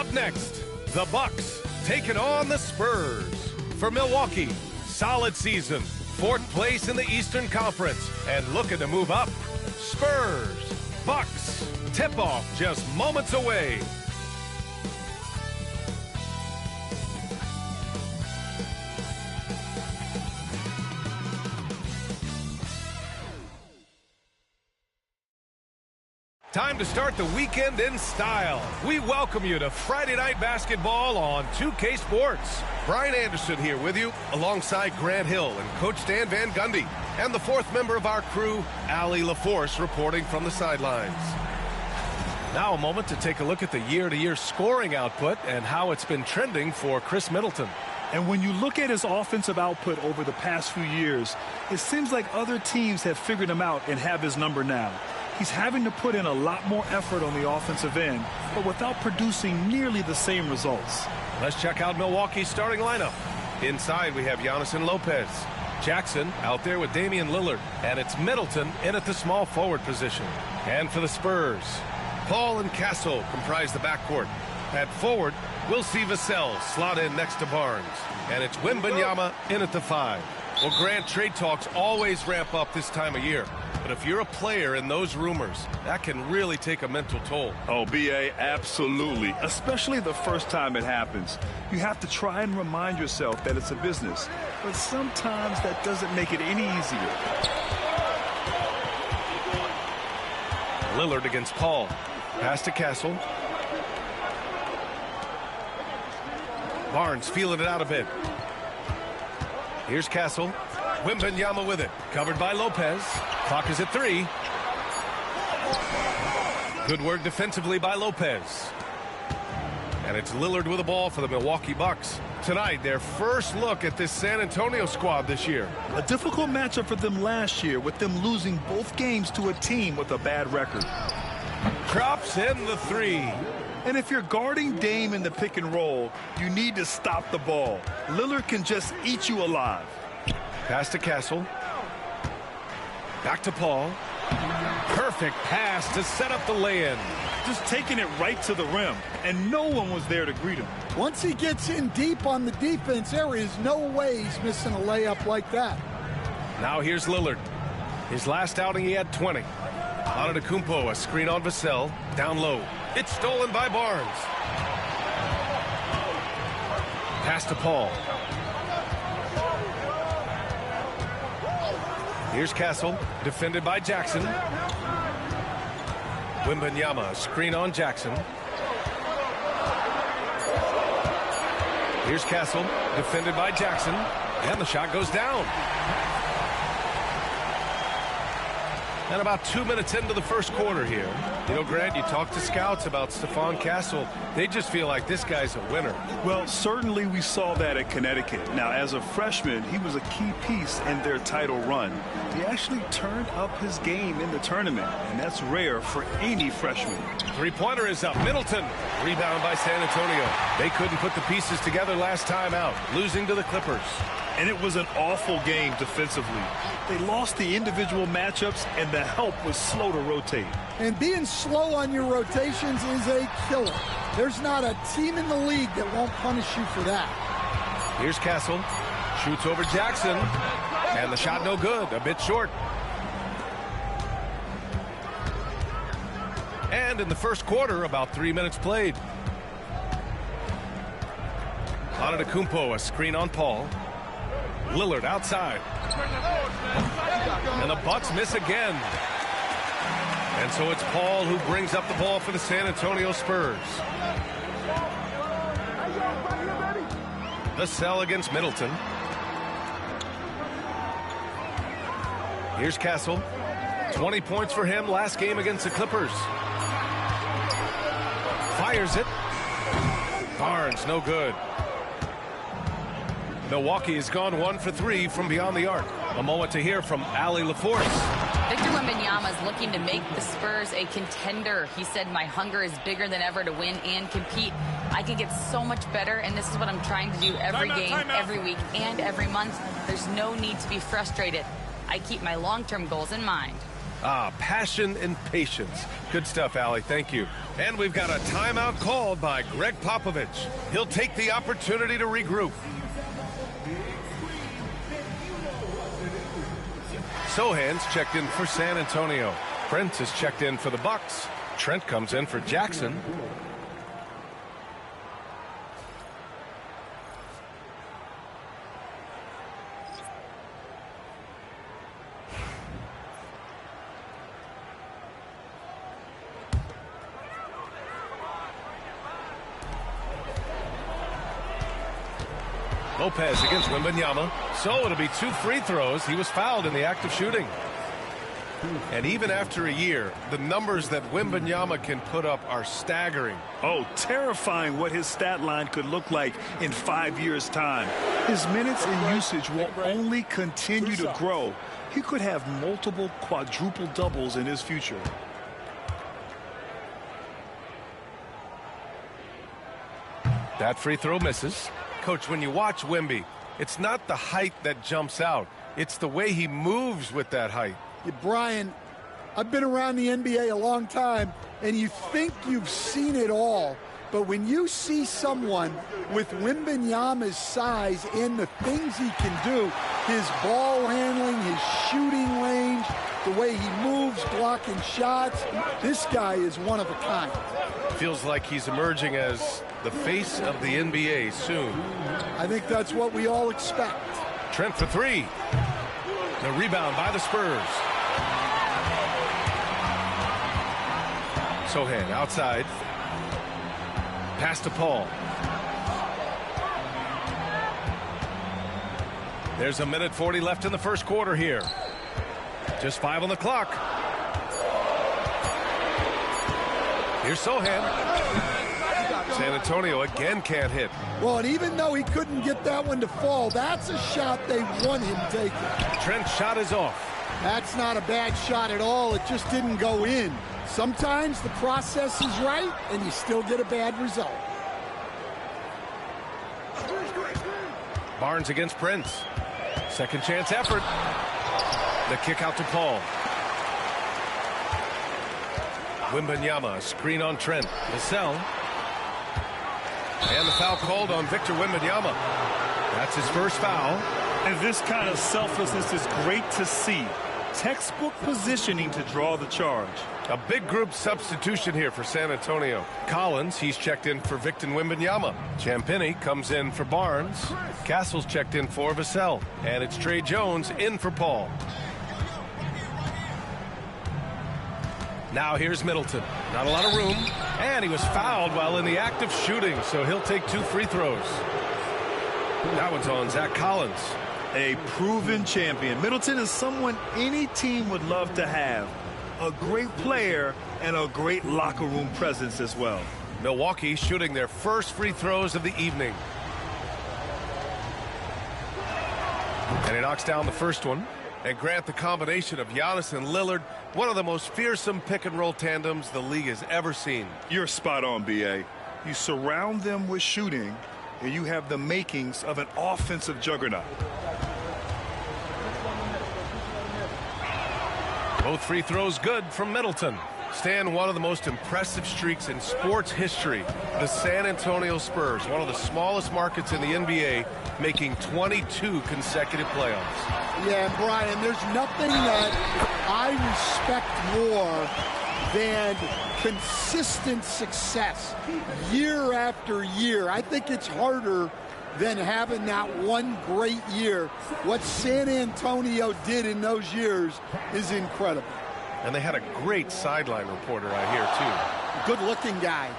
Up next, the Bucks taking on the Spurs. For Milwaukee, solid season, 4th place in the Eastern Conference, and looking to move up. Spurs, Bucks, tip-off just moments away. Time to start the weekend in style. We welcome you to Friday Night Basketball on 2K Sports. Brian Anderson here with you, alongside Grant Hill and Coach Dan Van Gundy, and the 4th member of our crew, Allie LaForce, reporting from the sidelines. Now a moment to take a look at the year-to-year scoring output and how it's been trending for Chris Middleton. And when you look at his offensive output over the past few years, it seems like other teams have figured him out and have his number now. He's having to put in a lot more effort on the offensive end, but without producing nearly the same results. Let's check out Milwaukee's starting lineup. Inside, we have Giannis and Lopez. Jackson out there with Damian Lillard, and it's Middleton in at the small forward position. And for the Spurs, Paul and Castle comprise the backcourt. At forward, we'll see Vassell slot in next to Barnes, and it's Wembanyama in at the 5. Well, Grant, trade talks always ramp up this time of year. But if you're a player in those rumors, that can really take a mental toll. Oh, B.A., absolutely. Especially the first time it happens. You have to try and remind yourself that it's a business. But sometimes that doesn't make it any easier. Lillard against Paul. Pass to Castle. Barnes feeling it out a bit. Here's Castle. Wembanyama with it. Covered by Lopez. Clock is at 3. Good work defensively by Lopez. And it's Lillard with the ball for the Milwaukee Bucks. Tonight, their first look at this San Antonio squad this year. A difficult matchup for them last year, with them losing both games to a team with a bad record. Drops in the 3. And if you're guarding Dame in the pick and roll, you need to stop the ball. Lillard can just eat you alive. Pass to Castle. Back to Paul. Perfect pass to set up the lay-in. Just taking it right to the rim, and no one was there to greet him. Once he gets in deep on the defense, there is no way he's missing a layup like that. Now here's Lillard. His last outing, he had 20. Antetokounmpo, a screen on Vassell. Down low. It's stolen by Barnes. Pass to Paul. Here's Castle, defended by Jackson. Wembanyama, screen on Jackson. Here's Castle, defended by Jackson. And the shot goes down. And about 2 minutes into the first quarter here. You know, Grant, you talk to scouts about Stephon Castle. They just feel like this guy's a winner. Well, certainly we saw that at Connecticut. Now, as a freshman, he was a key piece in their title run. He actually turned up his game in the tournament, and that's rare for any freshman. Three-pointer is up. Middleton. Rebound by San Antonio. They couldn't put the pieces together last time out, losing to the Clippers. And it was an awful game defensively. They lost the individual matchups, and the help was slow to rotate. And being slow on your rotations is a killer. There's not a team in the league that won't punish you for that. Here's Castle. Shoots over Jackson. And the shot no good. A bit short. And in the first quarter, about 3 minutes played. Antetokounmpo, a screen on Paul. Lillard outside. And the Bucks miss again. And so it's Paul who brings up the ball for the San Antonio Spurs. Vassell against Middleton. Here's Castle. 20 points for him last game against the Clippers. Fires it. Barnes, no good. Milwaukee has gone 1 for 3 from beyond the arc. A moment to hear from Allie LaForce. Victor Wembanyama is looking to make the Spurs a contender. He said, my hunger is bigger than ever to win and compete. I can get so much better, and this is what I'm trying to do every game, every week, and every month. There's no need to be frustrated. I keep my long-term goals in mind. Passion and patience. Good stuff, Allie. Thank you. And we've got a timeout called by Greg Popovich. He'll take the opportunity to regroup. Sohan's checked in for San Antonio. Prince is checked in for the Bucks. Trent comes in for Jackson. Lopez against Wembanyama. So it'll be 2 free throws. He was fouled in the act of shooting. And even after a year, the numbers that Wembanyama can put up are staggering. Oh, terrifying what his stat line could look like in 5 years' time. His minutes and usage will only continue to grow. He could have multiple quadruple doubles in his future. That free throw misses. Coach, when you watch Wemby, it's not the height that jumps out. It's the way he moves with that height. Yeah, Brian, I've been around the NBA a long time, and you think you've seen it all. But when you see someone with Wembanyama's size and the things he can do, his ball handling, his shooting range, the way he moves, blocking shots, this guy is one of a kind. Feels like he's emerging as the face of the NBA soon. I think that's what we all expect. Trent for 3. The rebound by the Spurs. Sohan outside. Pass to Paul. There's 1:40 left in the first quarter here. Just 5 on the clock. Here's Sohan. San Antonio again can't hit. Well, and even though he couldn't get that one to fall, that's a shot they want him taking. Trent's shot is off. That's not a bad shot at all. It just didn't go in. Sometimes the process is right, and you still get a bad result. Barnes against Prince. Second chance effort. The kick out to Paul. Wembanyama, screen on Trent. Vassell. And the foul called on Victor Wembanyama. That's his first foul. And this kind of selflessness is great to see. Textbook positioning to draw the charge. A big group substitution here for San Antonio. Collins, he's checked in for Victor Wembanyama. Champagnie comes in for Barnes. Castle's checked in for Vassell. And it's Trey Jones in for Paul. Now here's Middleton. Not a lot of room. And he was fouled while in the act of shooting, so he'll take 2 free throws. That one's on Zach Collins. A proven champion. Middleton is someone any team would love to have. A great player and a great locker room presence as well. Milwaukee shooting their first free throws of the evening. And he knocks down the first one. And Grant, the combination of Giannis and Lillard, one of the most fearsome pick-and-roll tandems the league has ever seen. You're spot on, B.A. You surround them with shooting, and you have the makings of an offensive juggernaut. Both free throws good from Middleton. Stan, one of the most impressive streaks in sports history. The San Antonio Spurs, one of the smallest markets in the NBA, making 22 consecutive playoffs. Yeah, Brian, there's nothing that I respect more than consistent success year after year. I think it's harder than having that one great year. What San Antonio did in those years is incredible. And they had a great sideline reporter, I hear, too. Good-looking guy.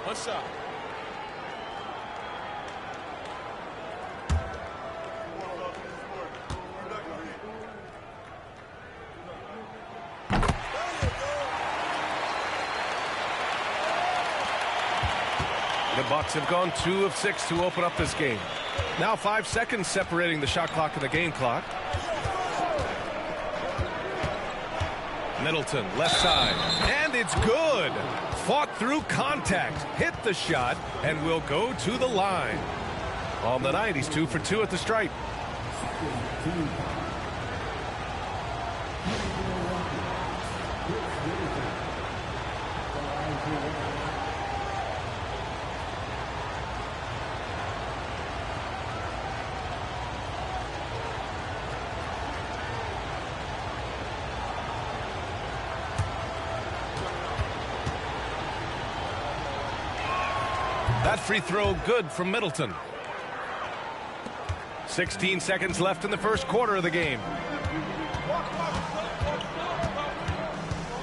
What's up? The Bucks have gone 2 of 6 to open up this game. Now 5 seconds separating the shot clock and the game clock. Middleton, left side, and it's good. fought through contact, hit the shot, and will go to the line. On the night, he's 2 for 2 at the stripe. That free throw good from Middleton. 16 seconds left in the first quarter of the game.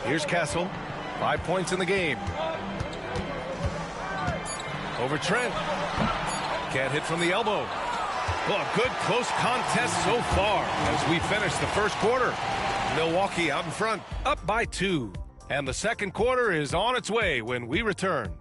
Here's Castle. 5 points in the game. Over Trent. Can't hit from the elbow. Well, a good close contest so far as we finish the first quarter. Milwaukee out in front, up by 2. And the second quarter is on its way when we return.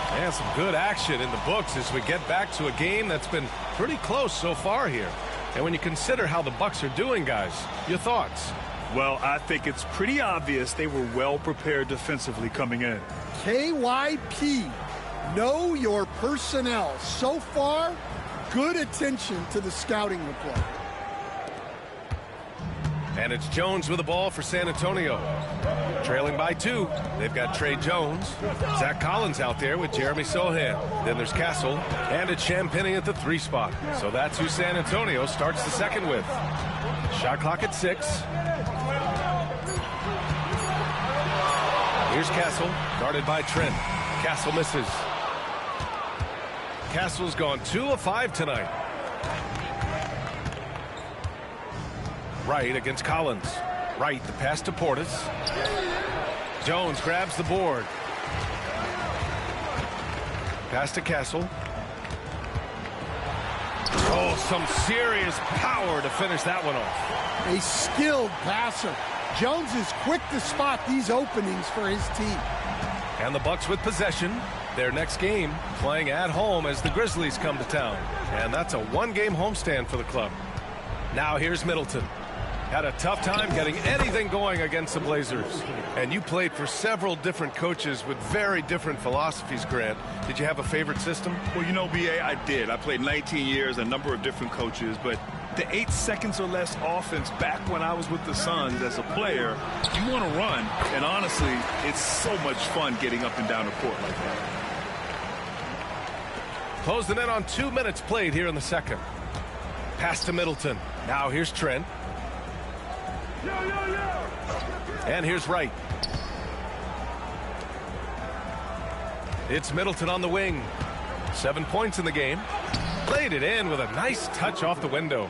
And some good action in the books as we get back to a game that's been pretty close so far here. And when you consider how the Bucks are doing, guys, your thoughts? Well, I think it's pretty obvious they were well prepared defensively coming in. KYP, know your personnel. So far, good attention to the scouting report. And it's Jones with the ball for San Antonio. Trailing by 2. They've got Trey Jones. Zach Collins out there with Jeremy Sohan. Then there's Castle. And it's Champagnie at the 3 spot. So that's who San Antonio starts the second with. Shot clock at 6. Here's Castle. Guarded by Trent. Castle misses. Castle's gone 2 of 5 tonight. Wright against Collins. Wright, the pass to Portis. Jones grabs the board. Pass to Castle. Oh, some serious power to finish that one off. A skilled passer. Jones is quick to spot these openings for his team. And the Bucks with possession. Their next game playing at home as the Grizzlies come to town. And that's a 1-game homestand for the club. Now here's Middleton. Had a tough time getting anything going against the Blazers. And you played for several different coaches with very different philosophies, Grant. Did you have a favorite system? Well, you know, B.A., I did. I played 19 years, a number of different coaches, but the 8 seconds or less offense back when I was with the Suns as a player, you want to run. And honestly, it's so much fun getting up and down the court like that. Closing in on 2 minutes played here in the second. Pass to Middleton. Now here's Trent. And here's Wright. It's Middleton on the wing. 7 points in the game. Laid it in with a nice touch off the window.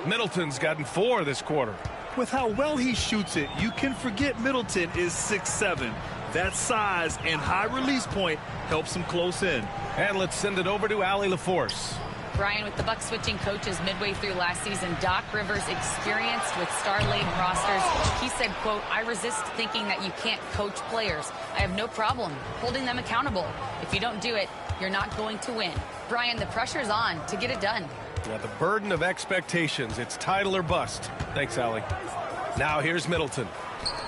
Middleton's gotten 4 this quarter. With how well he shoots it, you can forget Middleton is 6'7". That size and high release point helps him close in. And let's send it over to Allie LaForce. Brian, with the Bucks switching coaches midway through last season, Doc Rivers, experienced with star-laden rosters, he said, quote, "I resist thinking that you can't coach players. I have no problem holding them accountable. If you don't do it, you're not going to win." Brian, the pressure's on to get it done. Yeah, the burden of expectations. It's title or bust. Thanks, Allie. Now here's Middleton.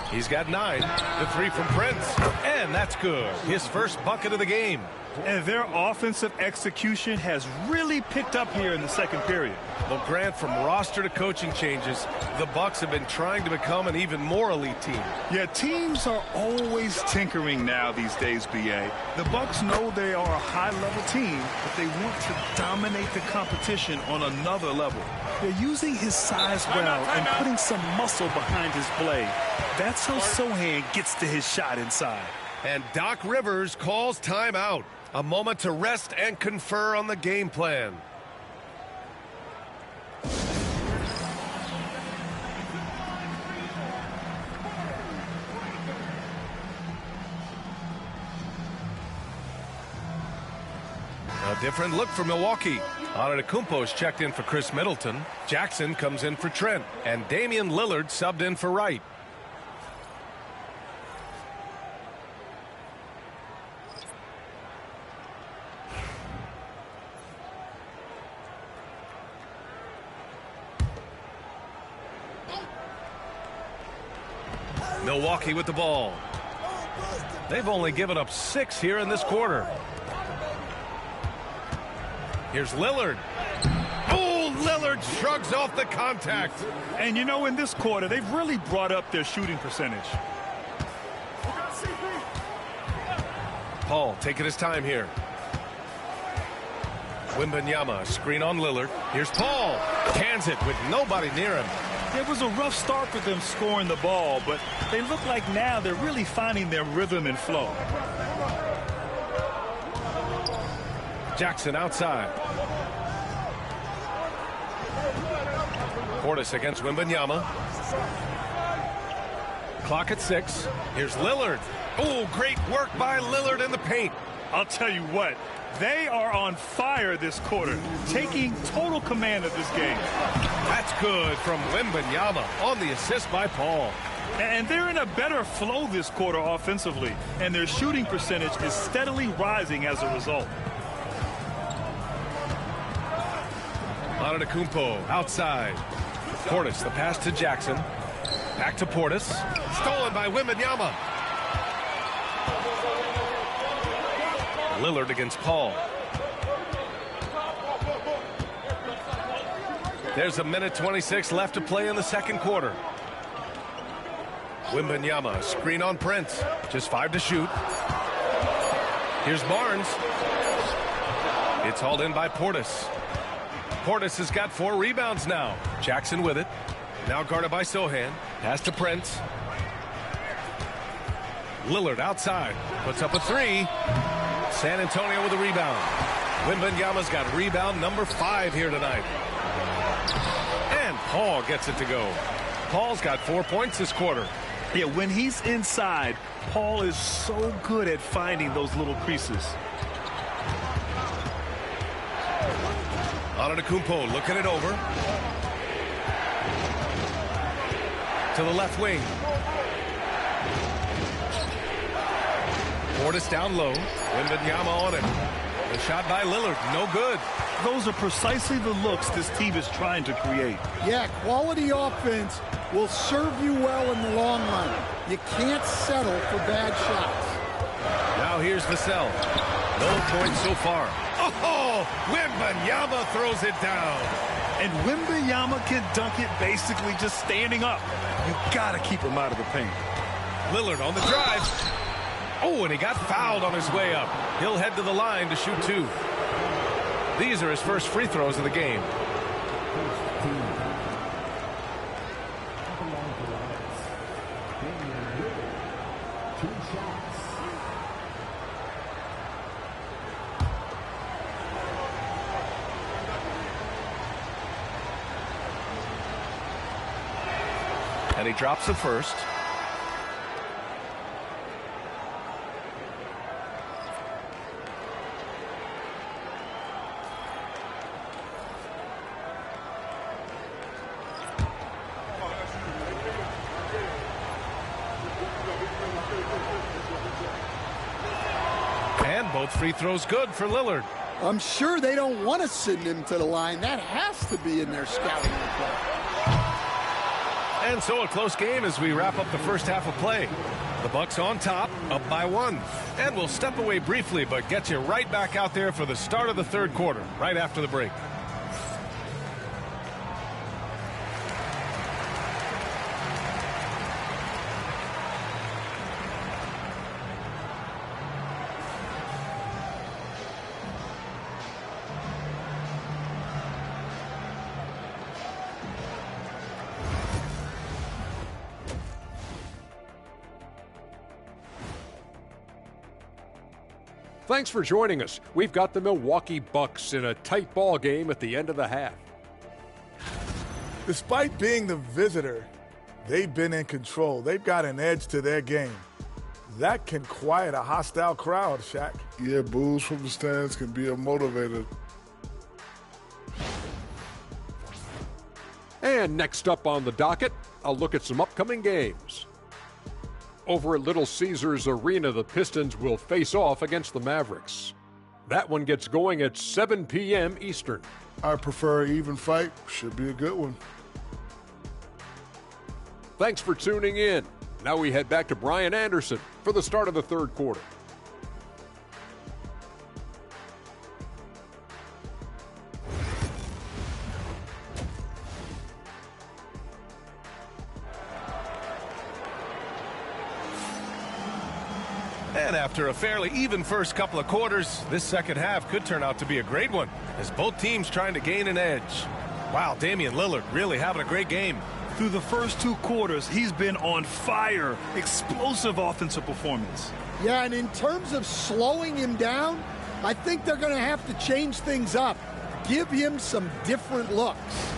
He's got 9. The 3 from Prince. And that's good. His first bucket of the game. And their offensive execution has really picked up here in the second period. Well, Grant, from roster to coaching changes, the Bucks have been trying to become an even more elite team. Yeah, teams are always tinkering now these days, B.A. The Bucks know they are a high-level team, but they want to dominate the competition on another level. They're using his size well and putting some muscle behind his play. That's how Sohan gets to his shot inside. And Doc Rivers calls timeout. A moment to rest and confer on the game plan. A different look for Milwaukee. Antetokounmpo's checked in for Chris Middleton. Jackson comes in for Trent. And Damian Lillard subbed in for Wright. Milwaukee with the ball. They've only given up 6 here in this quarter. Here's Lillard. Oh, Lillard shrugs off the contact. And you know, in this quarter, they've really brought up their shooting percentage. Paul taking his time here. Wembanyama, screen on Lillard. Here's Paul. Cans it with nobody near him. It was a rough start for them scoring the ball, but they look like now they're really finding their rhythm and flow. Jackson outside. Portis against Wembanyama. Clock at 6. Here's Lillard. Oh, great work by Lillard in the paint. I'll tell you what, they are on fire this quarter, taking total command of this game. That's good from Wembanyama on the assist by Paul. And they're in a better flow this quarter offensively, and their shooting percentage is steadily rising as a result. Antetokounmpo outside. Portis, the pass to Jackson. Back to Portis. Stolen by Wembanyama. Lillard against Paul. There's a minute 26 left to play in the second quarter. Wembanyama, screen on Prince. Just 5 to shoot. Here's Barnes. It's hauled in by Portis. Portis has got 4 rebounds now. Jackson with it. Now guarded by Sohan. Pass to Prince. Lillard outside. Puts up a 3. San Antonio with a rebound. Wembanyama's got rebound number 5 here tonight. And Paul gets it to go. Paul's got 4 points this quarter. Yeah, when he's inside, Paul is so good at finding those little creases. Antetokounmpo looking it over. To the left wing. Portis down low. Wembanyama on it. The shot by Lillard, no good. Those are precisely the looks this team is trying to create. Yeah, quality offense will serve you well in the long run. You can't settle for bad shots. Now here's Vassell. No points so far. Oh, Wembanyama throws it down. And Wembanyama can dunk it basically just standing up. You got to keep him out of the paint. Lillard on the drive. Oh, and he got fouled on his way up. He'll head to the line to shoot 2. These are his first free throws of the game. And he drops the first. And both free throws good for Lillard. I'm sure they don't want to send him to the line. That has to be in their scouting report. And so a close game as we wrap up the first half of play. The Bucks on top, up by 1. And we'll step away briefly, but get you right back out there for the start of the third quarter, right after the break. Thanks for joining us. We've got the Milwaukee Bucks in a tight ball game at the end of the half. Despite being the visitor, they've been in control. They've got an edge to their game. That can quiet a hostile crowd, Shaq. Yeah, boos from the stands can be a motivator. And next up on the docket, I'll look at some upcoming games. Over at Little Caesars Arena, the Pistons will face off against the Mavericks. That one gets going at 7 p.m. Eastern. I prefer an even fight. Should be a good one. Thanks for tuning in. Now we head back to Brian Anderson for the start of the third quarter. And after a fairly even first couple of quarters, this second half could turn out to be a great one, as both teams trying to gain an edge. Wow, Damian Lillard really having a great game. Through the first 2 quarters, he's been on fire. Explosive offensive performance. Yeah, and in terms of slowing him down, I think they're going to have to change things up. Give him some different looks.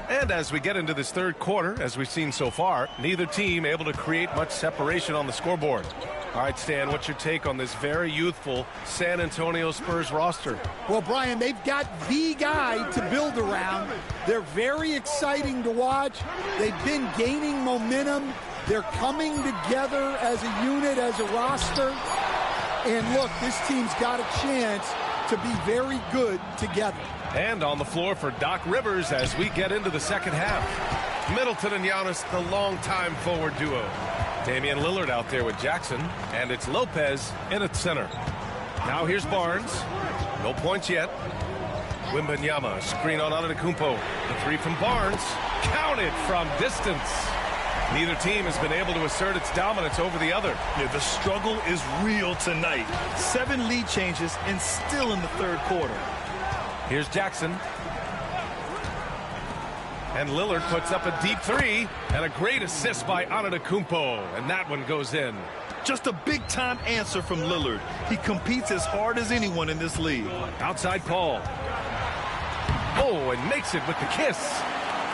And as we get into this third quarter, as we've seen so far, neither team able to create much separation on the scoreboard. All right, Stan, what's your take on this very youthful San Antonio Spurs roster? Well, Brian, they've got the guy to build around. They're very exciting to watch. They've been gaining momentum. They're coming together as a unit, as a roster. And look, this team's got a chance to be very good together. And on the floor for Doc Rivers as we get into the second half. Middleton and Giannis, the longtime forward duo. Damian Lillard out there with Jackson, and it's Lopez in at center. Now here's Barnes. No points yet. Wembanyama, screen on Antetokounmpo. The 3 from Barnes, counted from distance. Neither team has been able to assert its dominance over the other. Yeah, the struggle is real tonight. 7 lead changes and still in the third quarter. Here's Jackson. And Lillard puts up a deep 3 and a great assist by Antetokounmpo, and that one goes in. Just a big-time answer from Lillard. He competes as hard as anyone in this league. Outside Paul. Oh, and makes it with the kiss.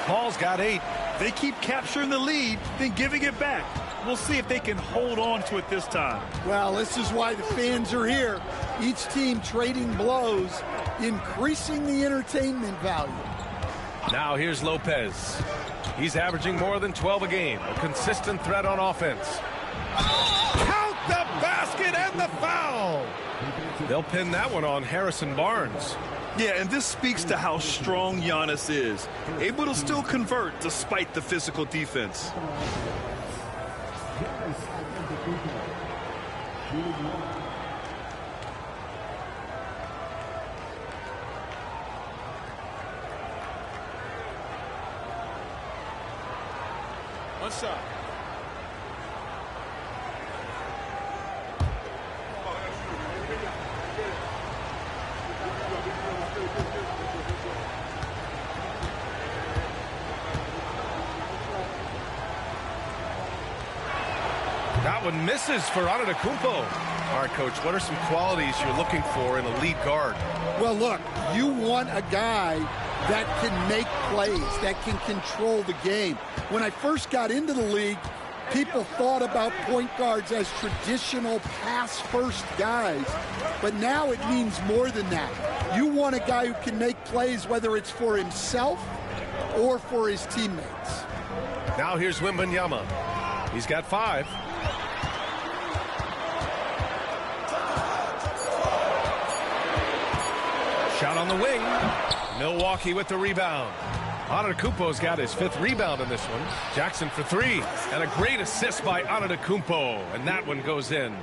Paul's got 8. They keep capturing the lead, then giving it back. We'll see if they can hold on to it this time. Well, this is why the fans are here. Each team trading blows, increasing the entertainment value. Now here's Lopez. He's averaging more than 12 a game. A consistent threat on offense. Count the basket and the foul. They'll pin that one on Harrison Barnes. Yeah, and this speaks to how strong Giannis is. Able to still convert despite the physical defense. One shot. That one misses for Antetokounmpo. All right, Coach, what are some qualities you're looking for in a lead guard? Well, look, you want a guy that can make plays, that can control the game. When I first got into the league, people thought about point guards as traditional pass-first guys. But now it means more than that. You want a guy who can make plays, whether it's for himself or for his teammates. Now here's Wembanyama. He's got 5. Shot on the wing. Milwaukee with the rebound. Antetokounmpo's got his 5th rebound in this one. Jackson for 3. And a great assist by Antetokounmpo. And that one goes in.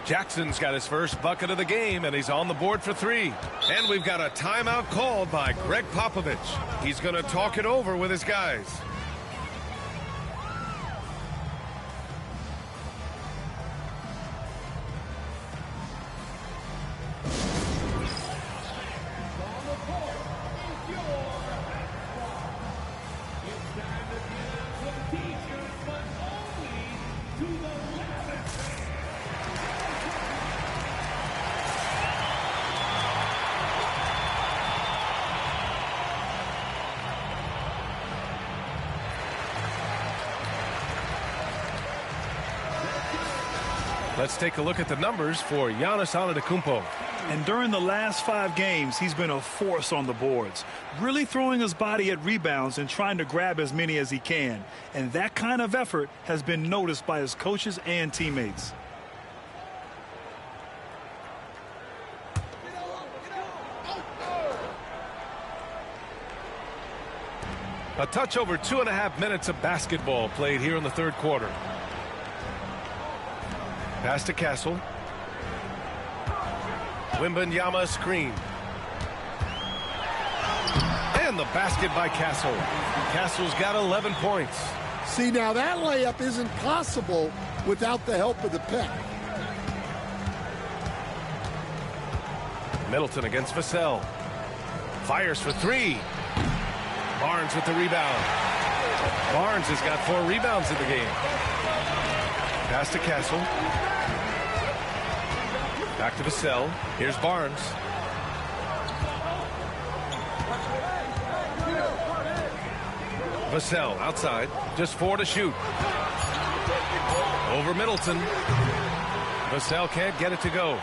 Jackson's got his first bucket of the game, and he's on the board for 3. And we've got a timeout called by Greg Popovich. He's going to talk it over with his guys. Let's take a look at the numbers for Giannis Antetokounmpo. And during the last 5 games, he's been a force on the boards, really throwing his body at rebounds and trying to grab as many as he can. And that kind of effort has been noticed by his coaches and teammates. A touch over 2.5 minutes of basketball played here in the third quarter. Pass to Castle. Wembanyama screen. And the basket by Castle. Castle's got 11 points. See, now that layup isn't possible without the help of the pick. Middleton against Vassell. Fires for 3. Barnes with the rebound. Barnes has got 4 rebounds in the game. Pass to Castle. Back to Vassell. Here's Barnes. Vassell outside. Just 4 to shoot. Over Middleton. Vassell can't get it to go.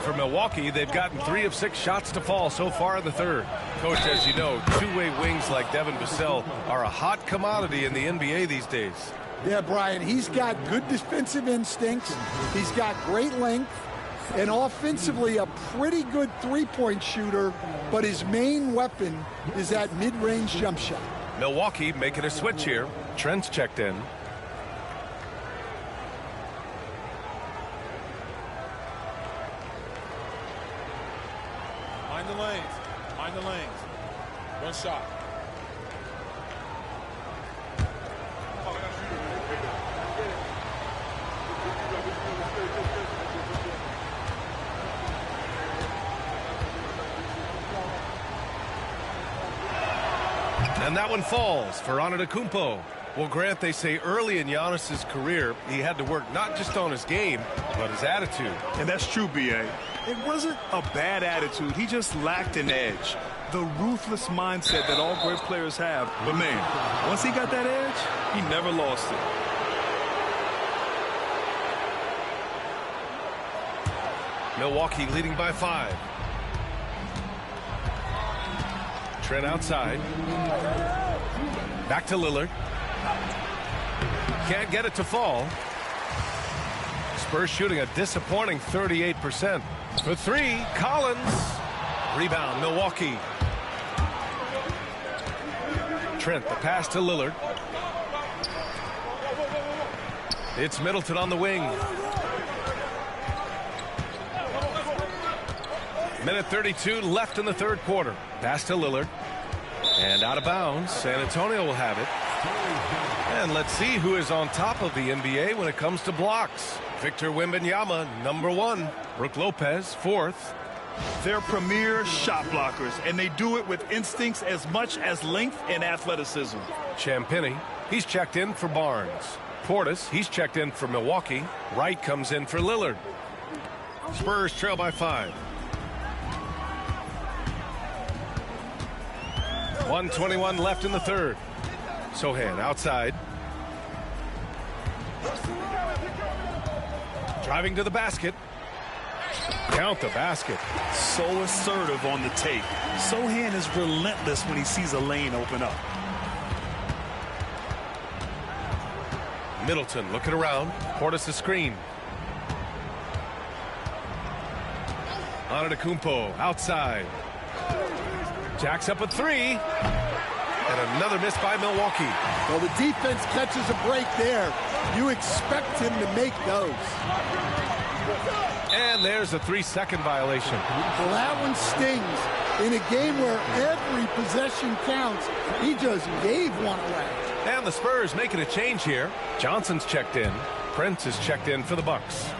For Milwaukee, they've gotten 3 of 6 shots to fall so far in the third. Coach, as you know, two-way wings like Devin Vassell are a hot commodity in the NBA these days. Yeah, Brian, he's got good defensive instincts. He's got great length. And offensively, a pretty good three-point shooter. But his main weapon is that mid-range jump shot. Milwaukee making a switch here. Trent's checked in. Mind the lanes. Mind the lanes. One shot. And that one falls for Antetokounmpo. Well, Grant, they say early in Giannis's career, he had to work not just on his game, but his attitude. And that's true, B.A. It wasn't a bad attitude. He just lacked an edge. The ruthless mindset that all great players have. But, man, once he got that edge, he never lost it. Milwaukee leading by 5. Trent outside. Back to Lillard. Can't get it to fall. Spurs shooting a disappointing 38%. For 3, Collins. Rebound, Milwaukee. Trent, the pass to Lillard. It's Middleton on the wing. Minute 32 left in the third quarter. Pass to Lillard. And out of bounds. San Antonio will have it. And let's see who is on top of the NBA when it comes to blocks. Victor Wembanyama, number 1. Brook Lopez, 4th. They're premier shot blockers, and they do it with instincts as much as length and athleticism. Champagny, he's checked in for Barnes. Portis, he's checked in for Milwaukee. Wright comes in for Lillard. Spurs trail by 5. 1:21 left in the third. Sohan outside. Driving to the basket. Count the basket. So assertive on the tape. Sohan is relentless when he sees a lane open up. Middleton looking around. Portis the screen. Antetokounmpo outside. Jacks up a 3. And another miss by Milwaukee. Well, the defense catches a break there. You expect him to make those. And there's a 3-second violation. Well, that one stings. In a game where every possession counts, he just gave one away. And the Spurs making a change here. Johnson's checked in. Prince is checked in for the Bucks.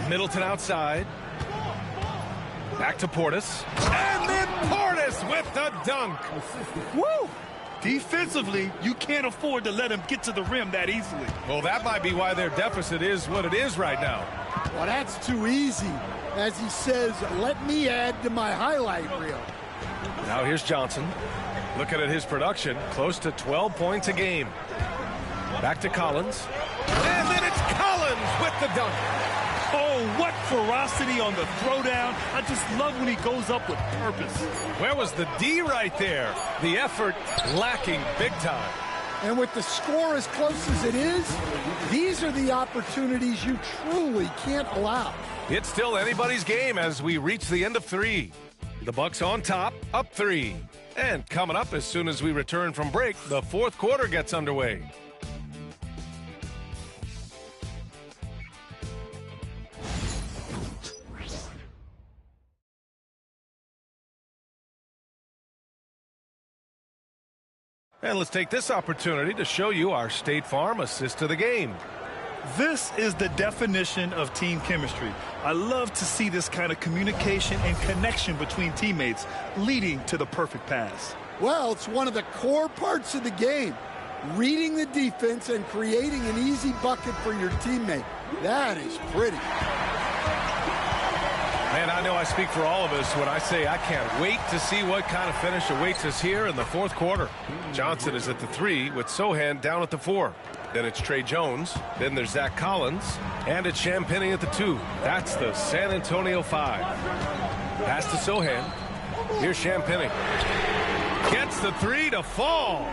Middleton outside. Back to Portis. And then Portis with the dunk. Woo! Defensively, you can't afford to let him get to the rim that easily. Well, that might be why their deficit is what it is right now. Well, that's too easy. As he says, let me add to my highlight reel. Now here's Johnson. Looking at his production, close to 12 points a game. Back to Collins. And then it's Collins with the dunk. Oh, what ferocity on the throwdown. I just love when he goes up with purpose. Where was the D right there? The effort lacking big time. And with the score as close as it is, these are the opportunities you truly can't allow. It's still anybody's game as we reach the end of 3. The Bucks on top, up 3. And coming up as soon as we return from break, the fourth quarter gets underway. And let's take this opportunity to show you our State Farm assist to the game. This is the definition of team chemistry. I love to see this kind of communication and connection between teammates leading to the perfect pass. Well, it's one of the core parts of the game. Reading the defense and creating an easy bucket for your teammate. That is pretty. Man, I know I speak for all of us when I say I can't wait to see what kind of finish awaits us here in the fourth quarter. Johnson is at the 3 with Sohan down at the 4. Then it's Trey Jones. Then there's Zach Collins. And it's Champagnie at the 2. That's the San Antonio 5. Pass to Sohan. Here's Champagnie. Gets the 3 to fall.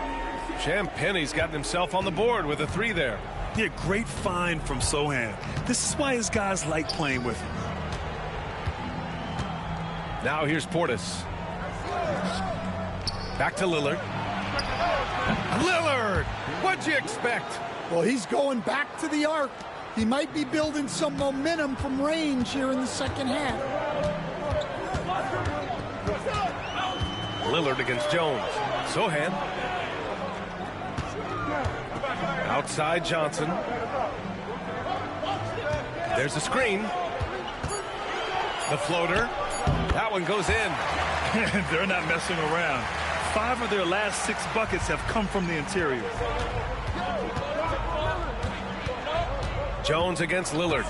Champagnie's gotten himself on the board with a 3 there. Yeah, great find from Sohan. This is why his guys like playing with him. Now here's Portis. Back to Lillard. Lillard! What'd you expect? Well, he's going back to the arc. He might be building some momentum from range here in the second half. Lillard against Jones. Sohan. Outside Johnson. There's a screen. The floater. That one goes in. They're not messing around. 5 of their last 6 buckets have come from the interior. Jones against Lillard.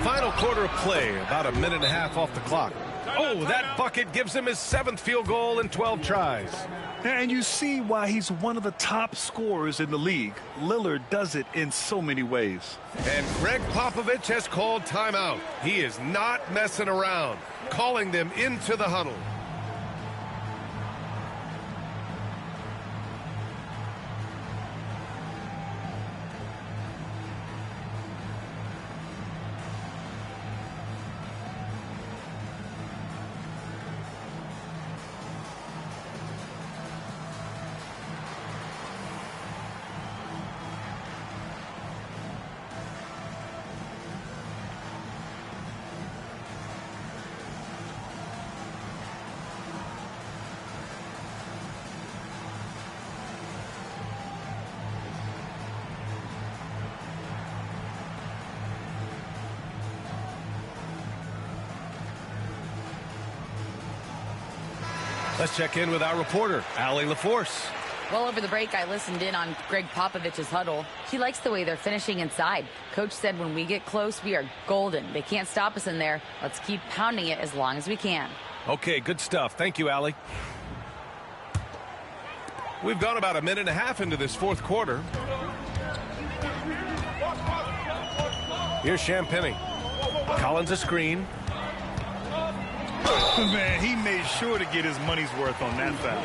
Final quarter of play, about a minute and a half off the clock. Oh, that bucket gives him his 7th field goal in 12 tries. And you see why he's one of the top scorers in the league. Lillard does it in so many ways. And Greg Popovich has called timeout. He is not messing around, calling them into the huddle. Let's check in with our reporter, Allie LaForce. Well, over the break, I listened in on Greg Popovich's huddle. He likes the way they're finishing inside. Coach said when we get close, we are golden. They can't stop us in there. Let's keep pounding it as long as we can. Okay, good stuff. Thank you, Allie. We've gone about a minute and a half into this fourth quarter. Here's Champagnie. Collins a screen. Man, he made sure to get his money's worth on that foul.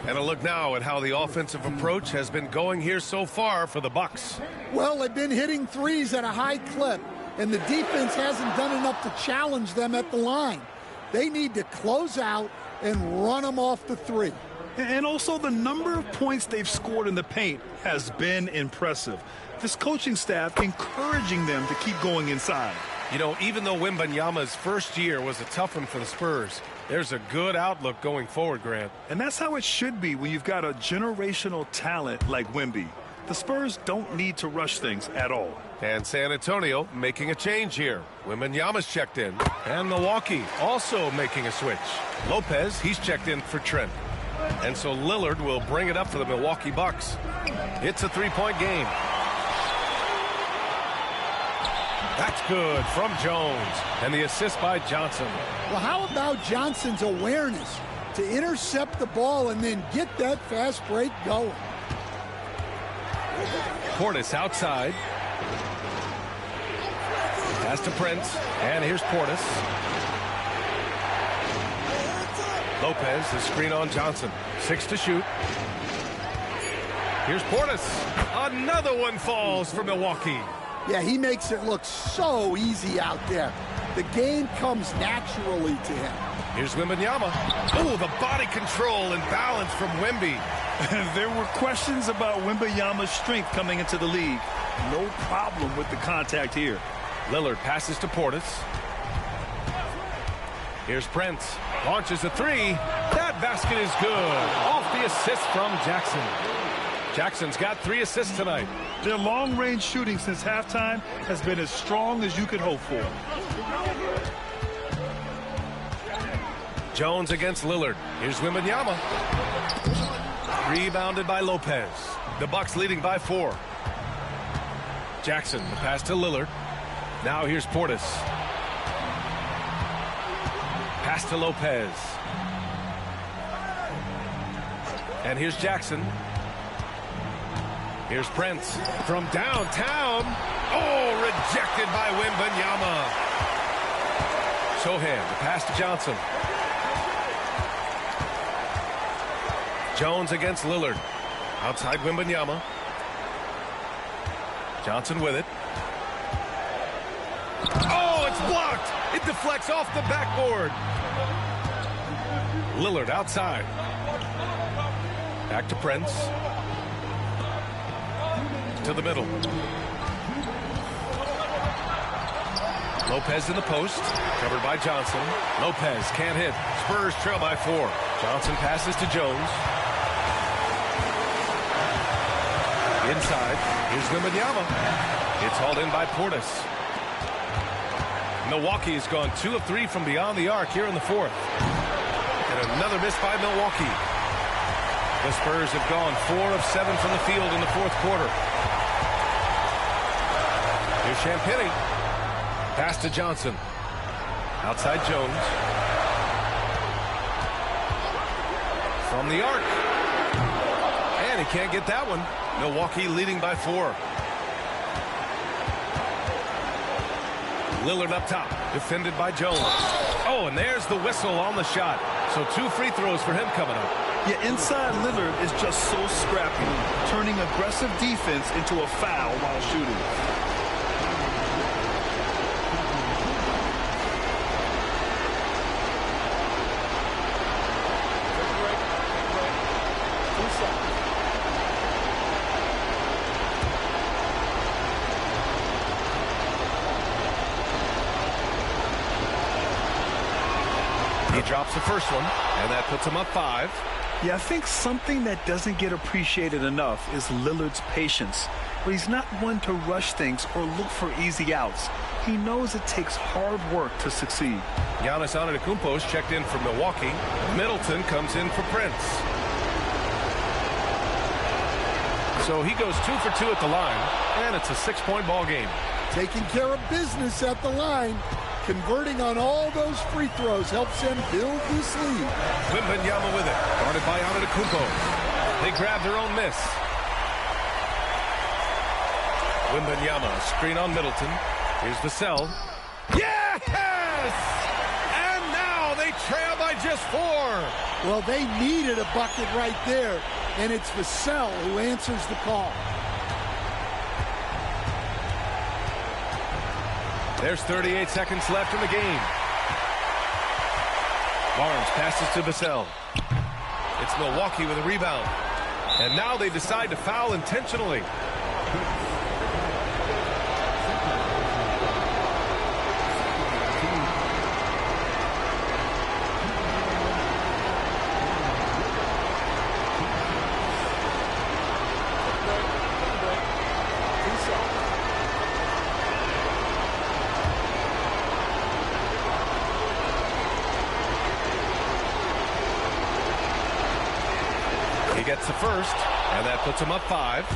And a look now at how the offensive approach has been going here so far for the Bucks. Well, they've been hitting threes at a high clip, and the defense hasn't done enough to challenge them at the line. They need to close out and run them off the 3. And also the number of points they've scored in the paint has been impressive. This coaching staff encouraging them to keep going inside. You know, even though Wembanyama's first year was a tough one for the Spurs, there's a good outlook going forward, Grant. And that's how it should be when you've got a generational talent like Wemby. The Spurs don't need to rush things at all. And San Antonio making a change here. Wembanyama's checked in. And Milwaukee also making a switch. Lopez, he's checked in for Trent. And so Lillard will bring it up for the Milwaukee Bucks. It's a 3-point game. That's good from Jones. And the assist by Johnson. Well, how about Johnson's awareness? to intercept the ball and then get that fast break going. Portis outside. Pass to Prince, and here's Portis. Lopez, the screen on Johnson. 6 to shoot. Here's Portis. Another one falls for Milwaukee. Yeah, he makes it look so easy out there. The game comes naturally to him. Here's Wembanyama. Oh, the body control and balance from Wemby. There were questions about Wembanyama's strength coming into the league. No problem with the contact here. Lillard passes to Portis. Here's Prince. Launches a three. That basket is good. Off the assist from Jackson. Jackson's got 3 assists tonight. Their long-range shooting since halftime has been as strong as you could hope for. Jones against Lillard. Here's Wembanyama. Rebounded by Lopez. The Bucks leading by 4. Jackson, the pass to Lillard. Now here's Portis. Pass to Lopez. And here's Jackson. Here's Prince from downtown. Oh, rejected by Wembanyama. Sohan, the pass to Johnson. Jones against Lillard. Outside Wembanyama. Johnson with it. Oh, it's blocked. It deflects off the backboard. Lillard outside. Back to Prince. To the middle. Lopez in the post. Covered by Johnson. Lopez can't hit. Spurs trail by 4. Johnson passes to Jones. Inside. Here's Wembanyama. It's hauled in by Portis. Milwaukee has gone 2 of 3 from beyond the arc here in the 4th. And another miss by Milwaukee. The Spurs have gone 4 of 7 from the field in the 4th quarter. Here's Champagny. Pass to Johnson. Outside Jones. From the arc. And he can't get that one. Milwaukee leading by 4. Lillard up top. Defended by Jones. Oh, and there's the whistle on the shot. So 2 free throws for him coming up. Yeah, inside Lillard is just so scrappy, turning aggressive defense into a foul while shooting. He drops the first one, and that puts him up 5. Yeah, I think something that doesn't get appreciated enough is Lillard's patience. But he's not one to rush things or look for easy outs. He knows it takes hard work to succeed. Giannis Antetokounmpo's checked in for Milwaukee. Middleton comes in for Prince. So he goes 2 for 2 at the line, and it's a 6-point ball game. Taking care of business at the line. Converting on all those free throws helps them build this lead. Wembanyama with it. Guarded by Antetokounmpo. They grab their own miss. Wembanyama, screen on Middleton. Here's Vassell. Yes! And now they trail by just 4. Well, they needed a bucket right there, and it's Vassell who answers the call. There's 38 seconds left in the game. Barnes passes to Vassell. It's Milwaukee with a rebound. And now they decide to foul intentionally. He gets the first, and that puts him up 5.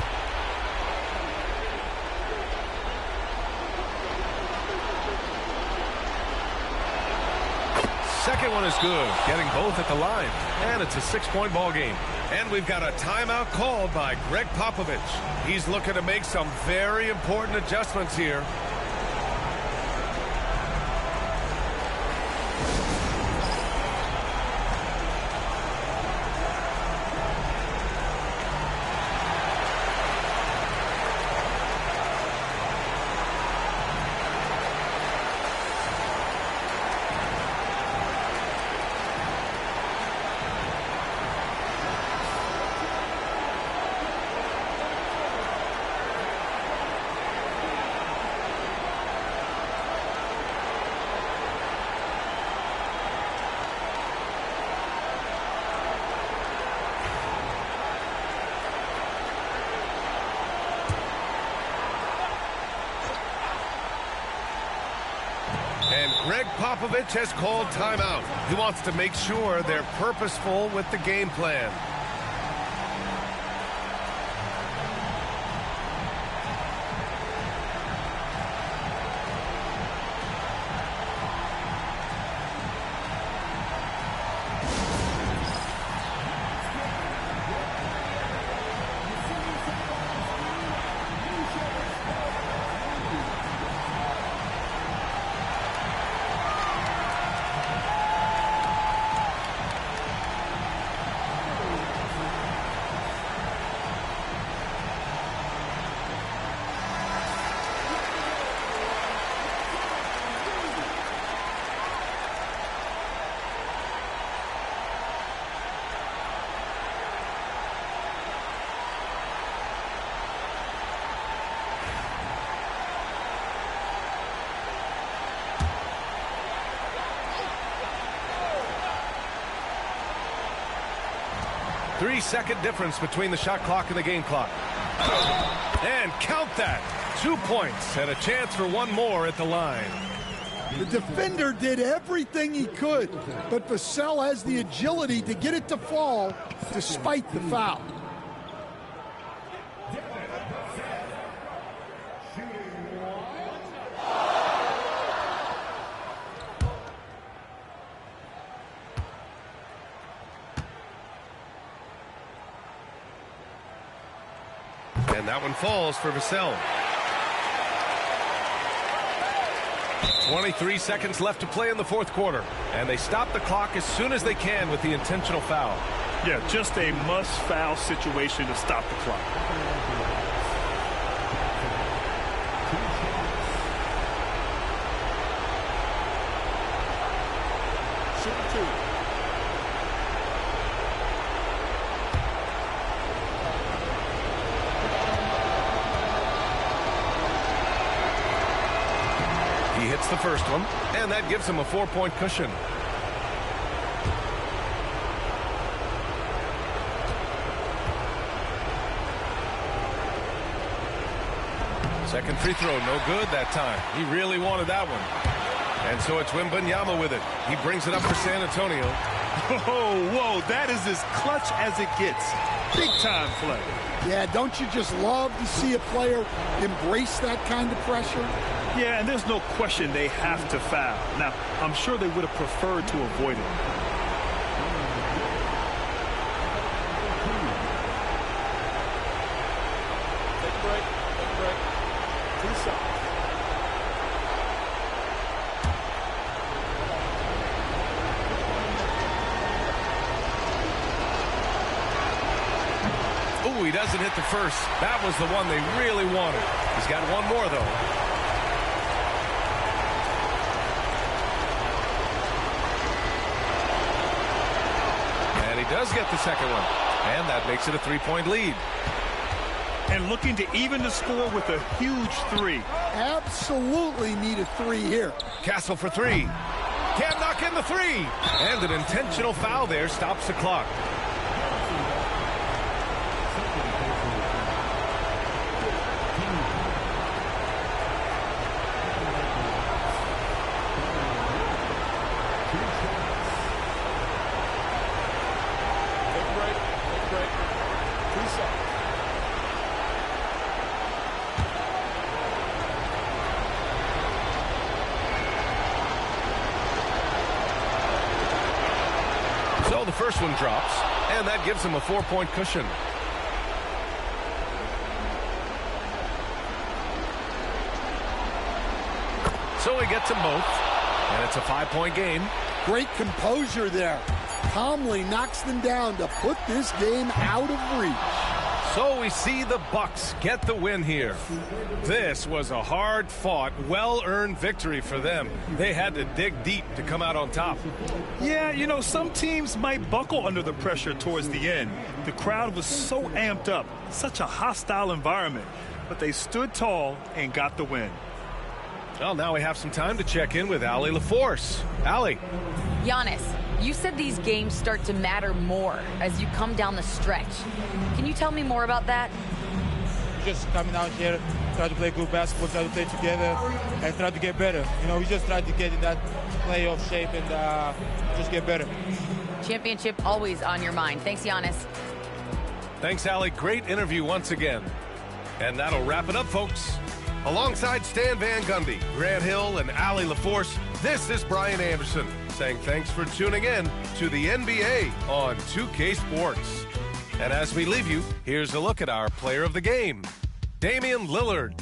Second one is good, getting both at the line. And it's a 6-point ball game. And we've got a timeout called by Greg Popovich. He's looking to make some very important adjustments here. And Greg Popovich has called timeout. He wants to make sure they're purposeful with the game plan. Three-second difference between the shot clock and the game clock. And count that. 2 points and a chance for one more at the line. The defender did everything he could, but Vassell has the agility to get it to fall despite the foul. And that one falls for Vassell. 23 seconds left to play in the fourth quarter. And they stop the clock as soon as they can with the intentional foul. Yeah, just a must-foul situation to stop the clock. He hits the first one, and that gives him a 4-point cushion. Second free throw, no good that time. He really wanted that one. And so it's Wembanyama with it. He brings it up for San Antonio. Whoa, that is as clutch as it gets. Big-time play. Yeah, don't you just love to see a player embrace that kind of pressure? Yeah, and there's no question they have to foul. Now, I'm sure they would have preferred to avoid it. Take a break. Take a break. 2 shots. Ooh, he doesn't hit the first. That was the one they really wanted. He's got one more, though. And he does get the second one. And that makes it a 3-point lead. And looking to even the score with a huge 3. Absolutely need a 3 here. Castle for 3. Can't knock in the 3. And an intentional foul there stops the clock. the first one drops, and that gives him a 4-point cushion. So he gets them both, and it's a 5-point game. Great composure there. Calmly knocks them down to put this game out of reach. So we see the Bucks get the win here. This was a hard-fought, well-earned victory for them. They had to dig deep to come out on top. Yeah, you know, some teams might buckle under the pressure towards the end. The crowd was so amped up, such a hostile environment, but they stood tall and got the win. Well, now we have some time to check in with Allie LaForce. Allie. Giannis, you said these games start to matter more as you come down the stretch. Can you tell me more about that? Just coming out here, try to play good basketball, try to play together, and try to get better. You know, we just try to get in that playoff shape and just get better. Championship always on your mind. Thanks, Giannis. Thanks, Allie. Great interview once again. And that'll wrap it up, folks. Alongside Stan Van Gundy, Grant Hill, and Allie LaForce, this is Brian Anderson saying thanks for tuning in to the NBA on 2K Sports. And as we leave you, here's a look at our player of the game, Damian Lillard.